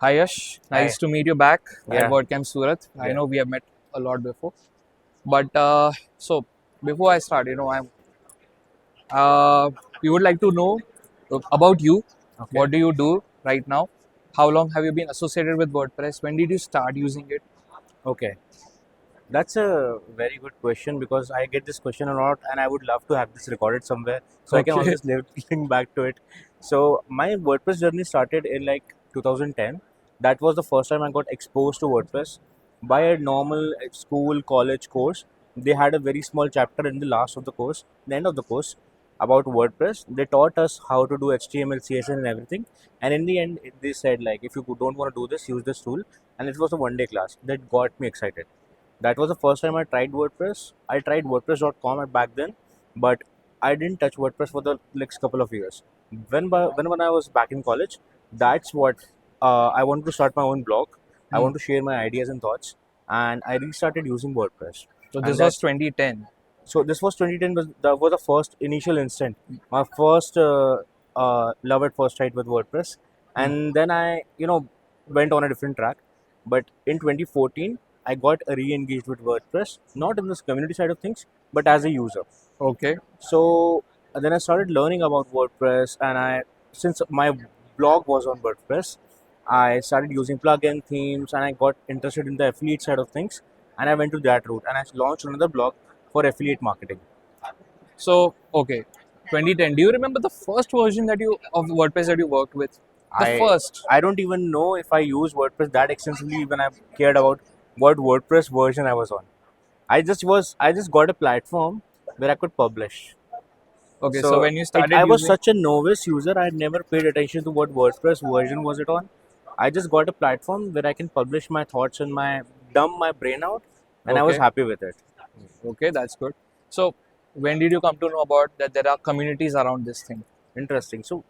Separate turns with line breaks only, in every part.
Hi Yash,
Hi.
nice to meet you back at
Yeah.
WordCamp Surat. I
Yeah.
know we have met a lot before, but so before I start, we would like to know about you.
Okay.
What do you do right now? How long have you been associated with WordPress? When did you start using it?
Okay. That's a very good question because I get this question a lot, and I would love to have this recorded somewhere so I can
Okay,
always link back to it. So my WordPress journey started in like 2010. That was the first time I got exposed to WordPress by a normal school college course. They had a very small chapter in the last of the course, the end of the course, about WordPress. They taught us how to do HTML, CSS, and everything. And in the end, they said like, if you don't want to do this, use this tool. And it was a one-day class that got me excited. That was the first time I tried WordPress. I tried WordPress.com at back then, but I didn't touch WordPress for the next couple of years. When I was back in college, that's what I wanted to start my own blog. I
hmm.
want to share my ideas and thoughts, and I restarted using WordPress.
So
And
this was
that's
2010.
so this was 2010 was the first initial instant, my first love at first sight with WordPress,
Hmm.
and then I went on a different track. But in 2014, I got re-engaged with WordPress, not in this community side of things, but as a user.
Okay,
So then I started learning about WordPress, and since my blog was on WordPress, I started using plugin themes, and I got interested in the affiliate side of things, and I went to that route, and I launched another blog for affiliate marketing.
so okay, 2010. Do you remember the first version that you of WordPress that you worked with? The
I
first.
I don't even know if I use WordPress that extensively when I cared about what WordPress version I was on. I just got a platform where I could publish.
Okay, so
So
when you started
I was
using.
such a novice user. I had never paid attention to what WordPress version was it on. I just got a platform where I can publish my thoughts and my dumb my brain out, and I was
Okay,
happy with it.
okay, that's good. So, when did you come to know about that there are communities around this thing?
Interesting. So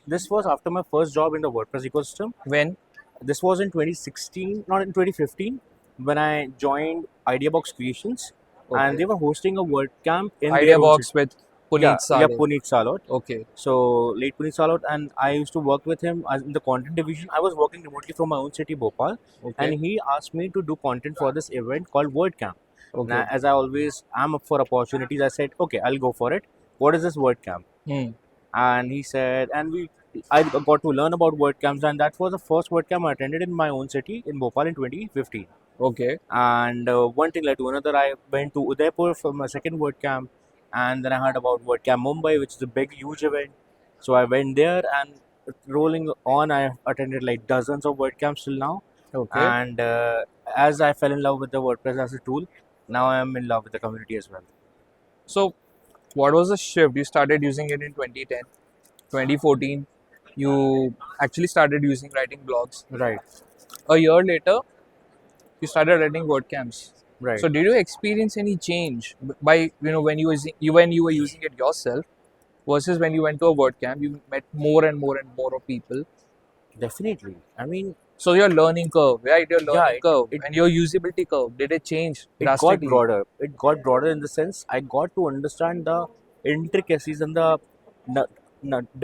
this was after my first job in the WordPress ecosystem.
When?
This was in 2016, not in 2015, when I joined Ideabox Creations, and
Okay.
they were hosting a WordCamp in their
Idea
own city.
box with
Yeah,
Puneet
yeah,
Salo.
Puneet Salot.
Okay.
So late Puneet Salot, and I used to work with him as in the content division. I was working remotely from my own city, Bhopal, and
Okay.
he asked me to do content for this event called WordCamp. Now,
Okay.
as I always am up for opportunities, I said, okay, I'll go for it. What is this WordCamp?
Hmm.
And he said, I got to learn about WordCamps, and that was the first WordCamp I attended in my own city in Bhopal in 2015.
Okay.
And one thing led to another. I went to Udaipur for my second WordCamp, and then I heard about WordCamp Mumbai, which is a big, huge event. So I went there, and rolling on, I attended like dozens of WordCamps till now.
Okay.
And as I fell in love with the WordPress as a tool, now I am in love with the community as well.
So, what was the shift? You started using it in 2010, 2014. You actually started using writing blogs.
Right,
A year later, you started writing WordCamps.
right.
So, did you experience any change by when you were using it yourself versus when you went to a WordCamp? You met more and more of people.
Definitely. I mean,
So your learning curve, right? Your
yeah,
learning curve and your usability curve, did it change
it got
drastically?
broader. It got broader in the sense I got to understand the intricacies and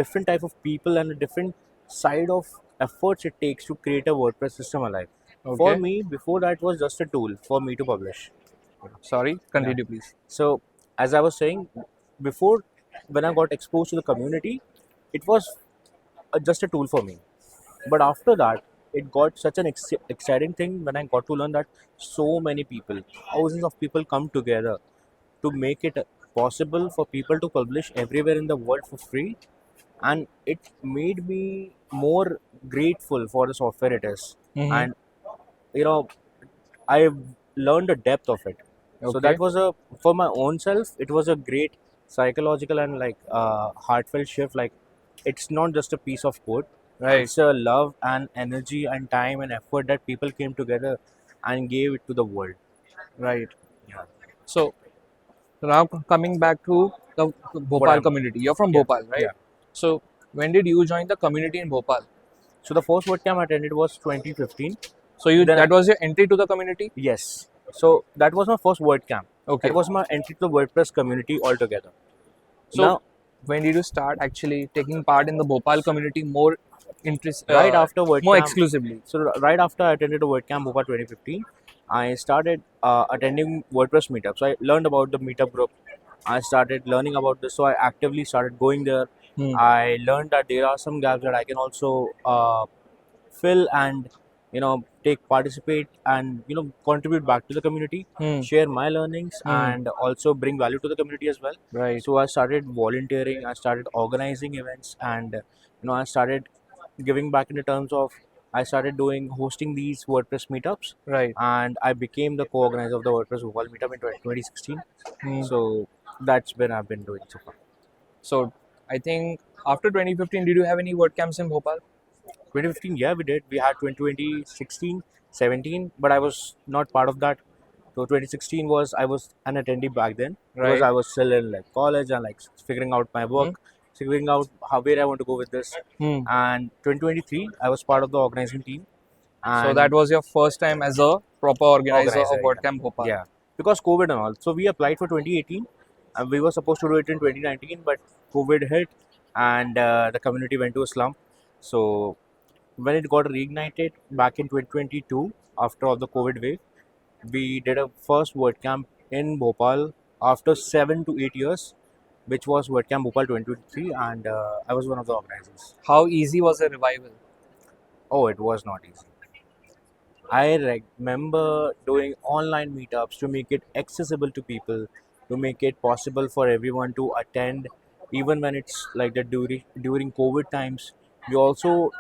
different type of people and the different side of efforts it takes to create a WordPress system alive. For
Okay.
me, before that was just a tool for me to publish.
Sorry,
Yeah.
continue please.
So as I was saying before, when I got exposed to the community, it was just a tool for me. But after that, it got such an exciting thing when I got to learn that so many people, thousands of people come together to make it possible for people to publish everywhere in the world for free. And it made me more grateful for the software it is.
Mm-hmm.
And, you know, I've learned the depth of it. So that
Okay.
was for my own self, it was a great psychological and like heartfelt shift. Like, it's not just a piece of code,
Right.
it's a love and energy and time and effort that people came together and gave it to the world.
Right.
Yeah.
So now coming back to the
What
Bhopal
I'm,
community. You're from
yeah,
Bhopal, right?
yeah.
So when did you join the community in Bhopal?
So the first WordCamp I attended was 2015.
So you
Then,
that was your entry to the community?
yes. So that was my first WordCamp. That
Okay.
was my entry to the WordPress community altogether.
So
Now,
when did you start actually taking part in the Bhopal community more interest,
Right after
more
WordCamp,
exclusively?
right after I attended the WordCamp Bhopal 2015, I started attending WordPress meetups. So I learned about the meetup group. I started learning about this, so I actively started going there.
Hmm.
I learned that there are some gaps that I can also fill and take participate and contribute back to the community,
Hmm.
share my learnings,
Hmm.
and also bring value to the community as well.
Right.
So I started volunteering, I started organizing events, and I started giving back in the terms of I started doing hosting these WordPress meetups,
Right.
and I became the co-organizer of the WordPress World Meetup in 2016.
Hmm.
So that's when I've been doing so far.
So I think after 2015, did you have any WordCamps in Bhopal?
2015, yeah, we did. We had 2016, 17, but I was not part of that. So 2016 was I was an attendee back then because
Right.
I was still in like college and like figuring out my
Hmm.
work, figuring out how where I want to go with this.
Hmm.
And 2023, I was part of the organizing team
So that
and
was your first time as a proper organizer of
organizer. Yeah,
WordCamp Bhopal.
yeah. Because COVID and all. So we applied for 2018 and we were supposed to do it in 2019, but COVID hit and the community went to a slump. So when it got reignited back in 2022 after all the COVID wave, we did a first WordCamp in Bhopal after 7 to 8 years, which was WordCamp Bhopal 2023, and I was one of the organizers.
How easy was the revival?
Oh, it was not easy. I remember doing online meetups to make it accessible to people, to make it possible for everyone to attend, even when it's like the during COVID times. We also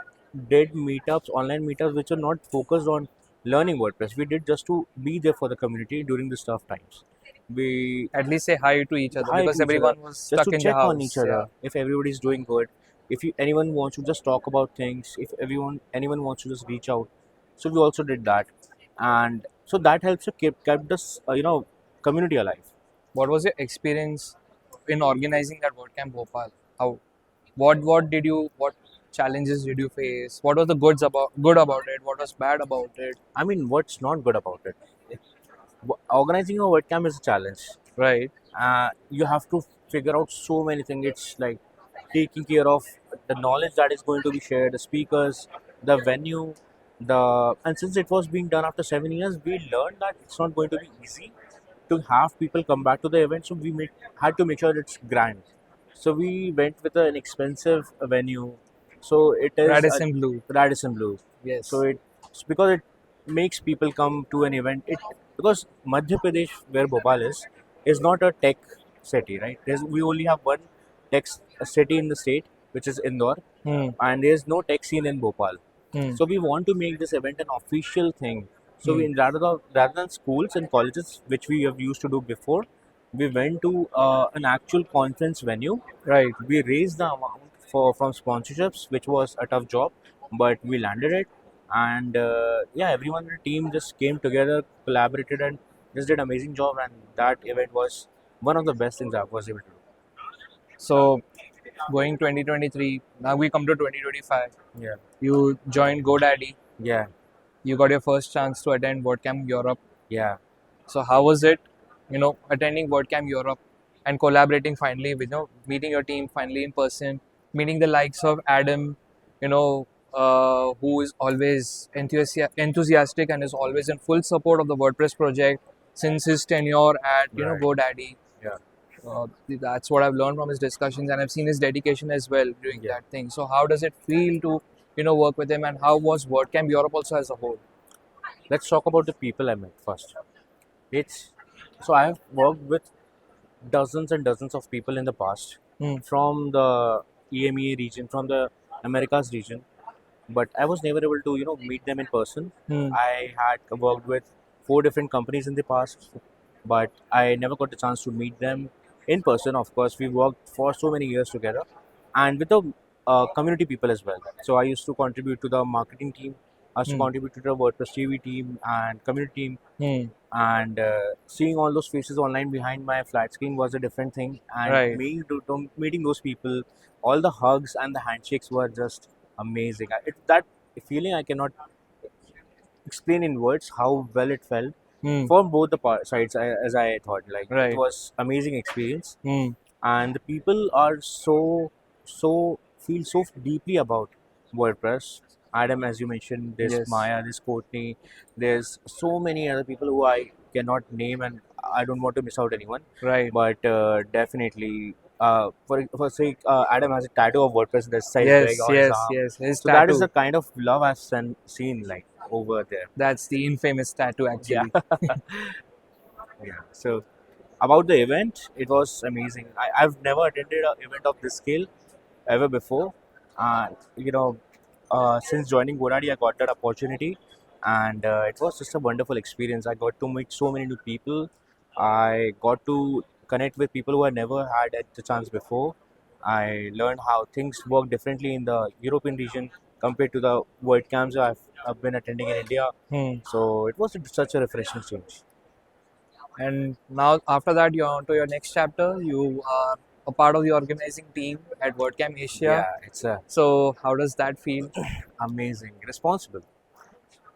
did meetups, online meetups, which are not focused on learning WordPress. We did just to be there for the community during the tough times. We
At least say hi to each other
hi
because
to each other
everyone was
just
stuck
to
in their
check on each
house.
other
Yeah.
if everybody's doing good, if anyone wants to just talk about things, if anyone wants to just reach out. So we also did that, and so that helps to kept this community alive.
What was your experience in organizing that WordCamp Bhopal? How? What challenges did you face? What was the good about it? What was bad about it?
I mean, what's not good about it? Organizing a WordCamp is a challenge.
Right.
You have to figure out so many things. It's like taking care of the knowledge that is going to be shared, the speakers, the venue, the and since it was being done after 7 years, we learned that it's not going to be easy to have people come back to the event. So had to make sure it's grand. So we went with an expensive venue. So it is a
Radisson Blue.
Radisson Blue. So
Yes.
it's because it makes people come to an event. It because Madhya Pradesh, where Bhopal is not a tech city, right? We only have one city in the state, which is Indore,
Hmm.
and there's no tech scene in Bhopal.
Hmm.
So we want to make this event an official thing. So
Hmm.
rather than schools and colleges, which we have used to do before, we went to an actual conference venue.
Right.
We raised the amount for from sponsorships, which was a tough job, but we landed it. And yeah, everyone in the team just came together, collaborated, and just did an amazing job. And that event was one of the best things I was able to
So going 2023. Now we come to 2025.
do. Yeah,
You joined GoDaddy.
yeah,
You got your first chance to attend WordCamp Europe.
yeah.
So how was it, attending WordCamp Europe and collaborating finally with, meeting your team finally in person, meeting the likes of Adam, who is always enthusiastic and is always in full support of the WordPress project since his tenure at,
Right.
GoDaddy.
Yeah,
That's what I've learned from his discussions, and I've seen his dedication as well doing
yeah.
that thing. So how does it feel to, work with him, and how was WordCamp Europe also as a whole?
Let's talk about the people I met first. It's so I have worked with dozens and dozens of people in the past
Hmm.
from the EMEA region, from the Americas region, but I was never able to meet them in person.
Hmm.
I had worked with 4 different companies in the past, but I never got the chance to meet them in person. Of course, we worked for so many years together, and with the community people as well. So I used to contribute to the marketing team. I used to
Hmm.
contribute to the WordPress TV team and community team,
Hmm.
and seeing all those faces online behind my flat screen was a different thing, and
Right.
meeting those people, all the hugs and the handshakes were just amazing. That feeling I cannot explain in words how well it felt
Hmm.
from both the sides. As I thought, like it
Right.
was amazing experience.
Hmm.
and the people are so feel so deeply about WordPress. Adam, as you mentioned, there's
Yes.
Maya, there's Courtney, there's so many other people who I cannot name, and I don't want to miss out anyone.
Right.
But definitely, for sake, Adam has a tattoo of WordPress that says big
Yes.
on his
Yes.
arm.
Yes. His
So that is
tattoo.
the kind of love seen like over there.
That's the infamous tattoo,
Yeah,
actually.
yeah. So about the event, it was amazing. I've never attended an event of this scale ever before. You know, since joining Godadi, I got that opportunity, and it was just a wonderful experience. I got to meet so many new people. I got to connect with people who I never had the chance before. I learned how things work differently in the European region compared to the WordCamps I've been attending in India.
Hmm.
So it was such a refreshing change.
And now, after that, you're on to your next chapter. You are a part of the organizing team at WordCamp Asia.
Yeah, it's
So, how does that feel?
amazing, responsible.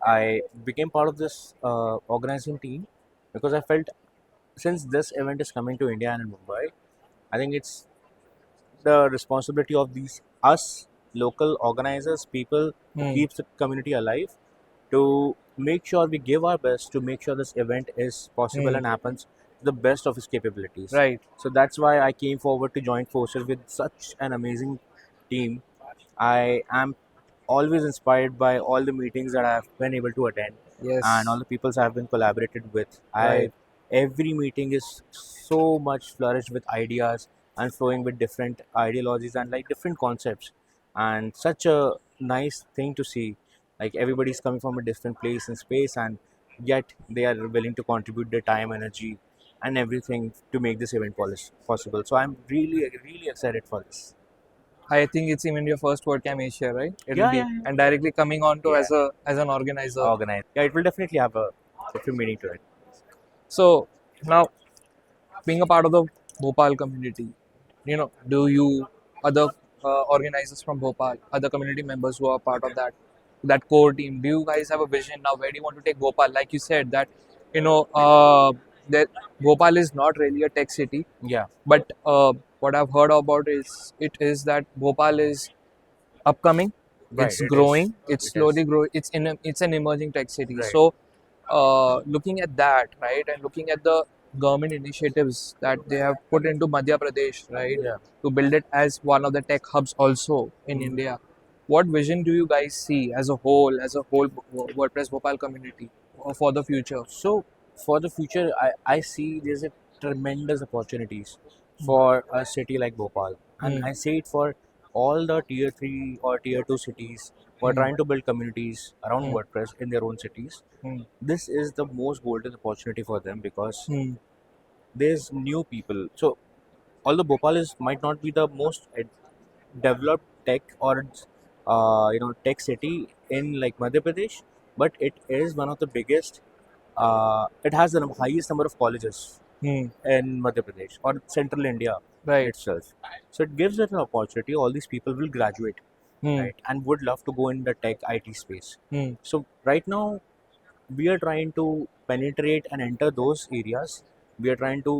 I became part of this organizing team because I felt since this event is coming to India and in Mumbai, I think it's the responsibility of these us local organizers, people who
Hmm.
keeps the community alive, to make sure we give our best to make sure this event is possible
Hmm.
and happens to the best of its capabilities.
Right.
So that's why I came forward to join forces with such an amazing team. I am always inspired by all the meetings that I've been able to attend and all
Yes.
the peoples I've been collaborated with. I
Right.
Every meeting is so much flourished with ideas and flowing with different ideologies and like different concepts, and such a nice thing to see. Like everybody's coming from a different place and space, and yet they are willing to contribute their time, energy, and everything to make this event possible. So I'm really excited for this.
I think it's even your first WordCamp Asia, right? It'll
Yeah,
be
yeah, yeah.
and directly coming on to
Yeah,
as an organizer.
organized. Yeah, it will definitely have a different meaning to it.
So now, being a part of the Bhopal community, do you other organizers from Bhopal, other community members who are part of that core team, do you guys have a vision now? Where do you want to take Bhopal? Like you said that you know that Bhopal is not really a tech city,
Yeah,
but what I've heard about is it is that Bhopal is upcoming,
right.
it's
It is.
growing, it's
It is.
slowly growing, it's an emerging tech city.
Right.
So looking at that, right, and looking at the government initiatives that they have put into Madhya Pradesh, right,
Yeah.
to build it as one of the tech hubs also in
Mhm.
India, what vision do you guys see as a whole WordPress Bhopal community for the future?
So for the future, I see there's a tremendous opportunities for a city like Bhopal, and
Hmm.
I see it for all the tier three or tier two cities who are
Hmm.
trying to build communities around
Hmm.
WordPress in their own cities.
Hmm.
This is the most golden opportunity for them because
Hmm.
there's new people. So although Bhopal is might not be the most developed tech or tech city in like Madhya Pradesh, but it is one of the biggest. It has the highest number of colleges
Hmm.
in Madhya Pradesh or central India
Right.
itself. So it gives it an opportunity. All these people will graduate,
Hmm.
right, and would love to go in the tech IT space.
Hmm.
So right now we are trying to penetrate and enter those areas. We are trying to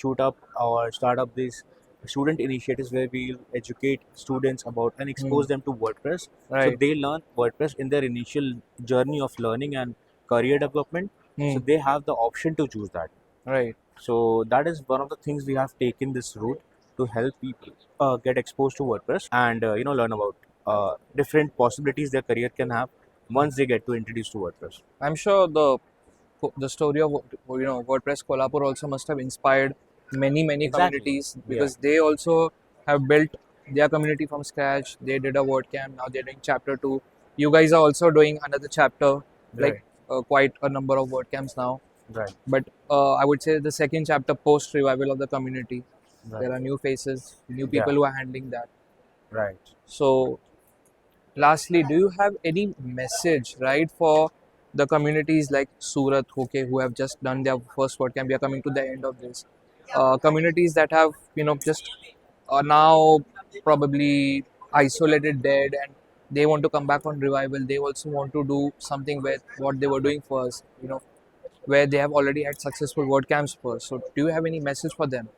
shoot up or start up these student initiatives where we educate students about and
Hmm.
expose them to WordPress, so
Right.
they learn WordPress in their initial journey of learning and career development. So
Hmm.
they have the option to choose that.
Right.
So that is one of the things we have taken this route to help people get exposed to WordPress and learn about different possibilities their career can have once they get to introduce to WordPress.
I'm sure the story of WordPress Kolhapur also must have inspired many
Exactly.
communities
Yeah.
because they also have built their community from scratch. They did a WordCamp, now they're doing chapter 2. You guys are also doing another chapter, like
Right.
quite a number of WordCamps now.
Right.
But I would say the second chapter post revival of the community,
Right.
there are new faces, new
Yeah.
people who are handling that.
Right.
So lastly, do you have any message, right, for the communities like Surat, okay, who have just done their first WordCamp? We are coming to the end of this. Communities that have, just now probably isolated, dead, and they want to come back on revival. They also want to do something with what they were doing first, where they have already had successful WordCamps first. So, do you have any message for them?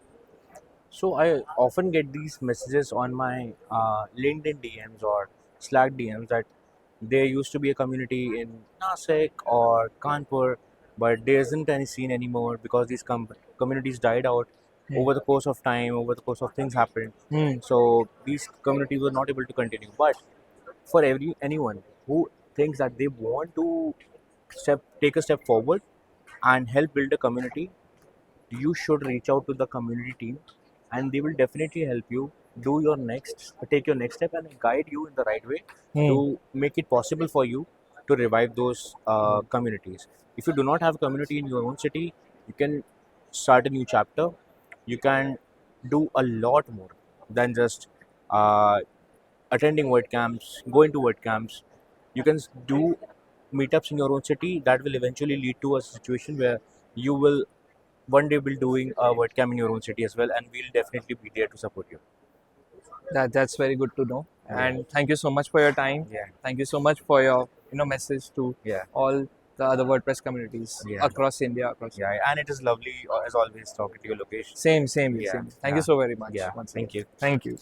So I often get these messages on my LinkedIn DMs or Slack DMs that there used to be a community in Nasik or Kanpur, but there isn't any scene anymore because these communities died out
Hmm.
over the course of time, over the course of things happened.
Hmm.
So these communities were not able to continue. But for anyone who thinks that they want to take a step forward and help build a community, you should reach out to the community team, and they will definitely help you take your next step and guide you in the right way
Hmm.
to make it possible for you to revive those communities. If you do not have a community in your own city, you can start a new chapter. You can do a lot more than just uh, attending WordCamps, going to WordCamps. You can do meetups in your own city that will eventually lead to a situation where you will one day be doing a WordCamp in your own city as well, and we'll definitely be there to support you.
That's very good to know.
Yeah,
And thank you so much for your time.
yeah,
Thank you so much for your message to
yeah,
all the other WordPress communities
yeah,
across India, across
yeah. And it is lovely as always talking to your location.
same
Yeah,
same. Thank you
yeah,
so very much
yeah.
once again.
Thank you.
Thank you.